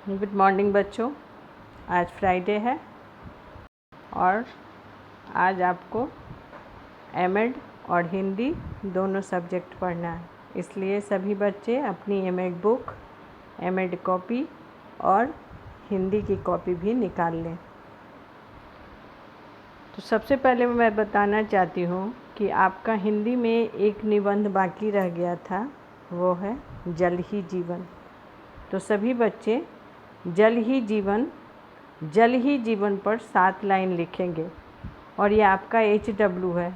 Good morning बच्चों। आज Friday है और आज आपको एमएड और हिंदी दोनों सब्जेक्ट पढ़ना है, इसलिए सभी बच्चे अपनी एमएड बुक, एमएड कॉपी और हिंदी की कॉपी भी निकाल लें। तो सबसे पहले मैं बताना चाहती हूँ कि आपका हिंदी में एक निबंध बाकी रह गया था, वो है जल ही जीवन। तो सभी बच्चे जल ही जीवन पर 7 लाइन लिखेंगे और ये आपका HW है।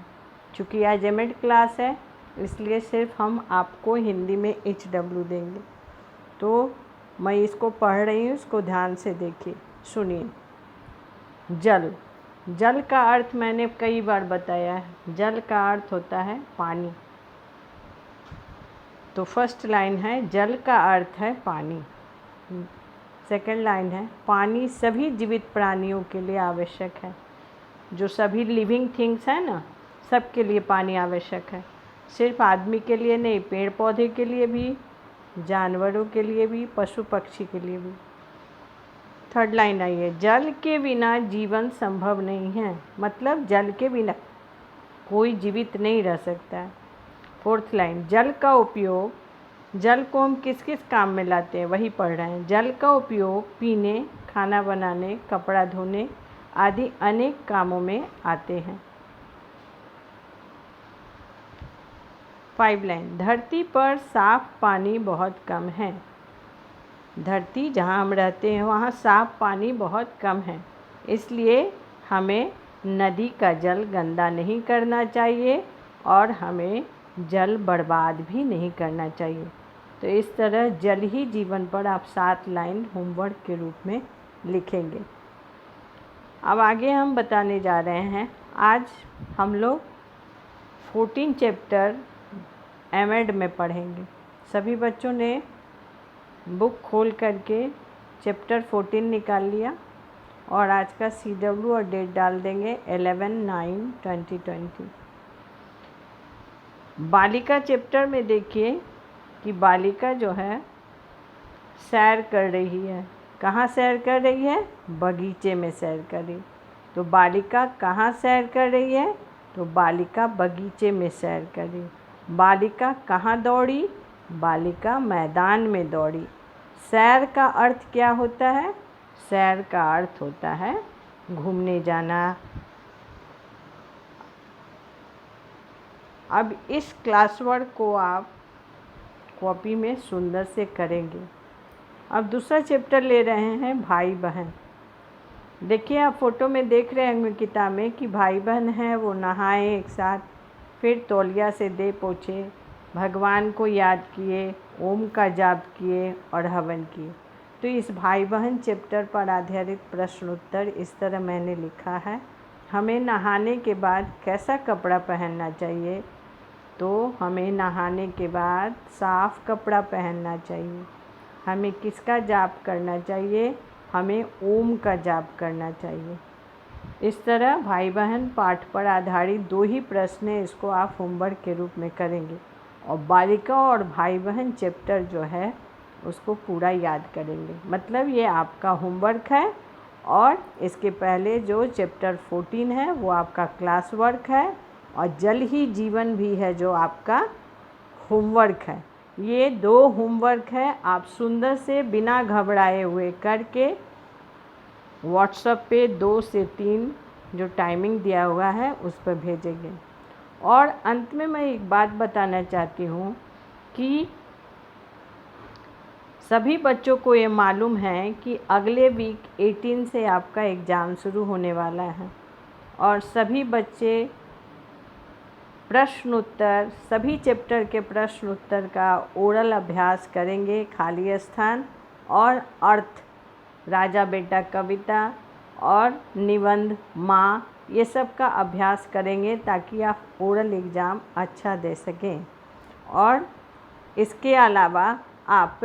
चूँकि आज एमएड क्लास है इसलिए सिर्फ हम आपको हिंदी में HW देंगे। तो मैं इसको पढ़ रही हूँ, इसको ध्यान से देखिए, सुनिए। जल का अर्थ मैंने कई बार बताया है। जल का अर्थ होता है पानी। तो फर्स्ट लाइन है जल का अर्थ है पानी। सेकंड लाइन है पानी सभी जीवित प्राणियों के लिए आवश्यक है। जो सभी लिविंग थिंग्स हैं ना, सबके लिए पानी आवश्यक है। सिर्फ आदमी के लिए नहीं, पेड़ पौधे के लिए भी, जानवरों के लिए भी, पशु पक्षी के लिए भी। थर्ड लाइन आई है जल के बिना जीवन संभव नहीं है, मतलब जल के बिना कोई जीवित नहीं रह सकता है। फोर्थ लाइन जल को हम किस किस काम में लाते हैं वही पढ़ रहे हैं। जल का उपयोग पीने, खाना बनाने, कपड़ा धोने आदि अनेक कामों में आते हैं। 5 लाइन धरती पर साफ पानी बहुत कम है। धरती जहाँ हम रहते हैं वहाँ साफ पानी बहुत कम है, इसलिए हमें नदी का जल गंदा नहीं करना चाहिए और हमें जल बर्बाद भी नहीं करना चाहिए। तो इस तरह जल ही जीवन पर आप 7 लाइन होमवर्क के रूप में लिखेंगे। अब आगे हम बताने जा रहे हैं, आज हम लोग 14 चैप्टर एमएड में पढ़ेंगे। सभी बच्चों ने बुक खोल करके चैप्टर 14 निकाल लिया और आज का CW और डेट डाल देंगे 11/9/2020। बालिका चैप्टर में देखिए कि बालिका जो है सैर कर रही है। कहाँ सैर कर रही है? बगीचे में सैर कर रही। तो बालिका कहाँ सैर कर रही है? तो बालिका बगीचे में सैर कर रही। बालिका कहाँ दौड़ी? बालिका मैदान में दौड़ी। सैर का अर्थ क्या होता है? सैर का अर्थ होता है घूमने जाना। अब इस क्लास वर्क को आप कॉपी में सुंदर से करेंगे। अब दूसरा चैप्टर ले रहे हैं भाई बहन। देखिए आप फ़ोटो में देख रहे होंगे किताब में कि भाई बहन हैं, वो नहाए एक साथ, फिर तौलिया से दे पोछे, भगवान को याद किए, ओम का जाप किए और हवन किए। तो इस भाई बहन चैप्टर पर आधारित प्रश्न उत्तर इस तरह मैंने लिखा है। हमें नहाने के बाद कैसा कपड़ा पहनना चाहिए? तो हमें नहाने के बाद साफ़ कपड़ा पहनना चाहिए। हमें किसका जाप करना चाहिए? हमें ओम का जाप करना चाहिए। इस तरह भाई बहन पाठ पर आधारित 2 ही प्रश्न हैं, इसको आप होमवर्क के रूप में करेंगे और बालिका और भाई बहन चैप्टर जो है उसको पूरा याद करेंगे। मतलब ये आपका होमवर्क है और इसके पहले जो चैप्टर 14 है वो आपका क्लास वर्क है और जल ही जीवन भी है जो आपका होमवर्क है। ये 2 होमवर्क है, आप सुंदर से बिना घबराए हुए करके व्हाट्सएप पे 2 से 3 जो टाइमिंग दिया हुआ है उस पर भेजेंगे। और अंत में मैं एक बात बताना चाहती हूँ कि सभी बच्चों को ये मालूम है कि अगले वीक 18 से आपका एग्ज़ाम शुरू होने वाला है और सभी बच्चे प्रश्न उत्तर, सभी चैप्टर के प्रश्न उत्तर का ओरल अभ्यास करेंगे। खाली स्थान और अर्थ, राजा बेटा कविता और निबंध, माँ, ये सब का अभ्यास करेंगे ताकि आप ओरल एग्ज़ाम अच्छा दे सकें। और इसके अलावा आप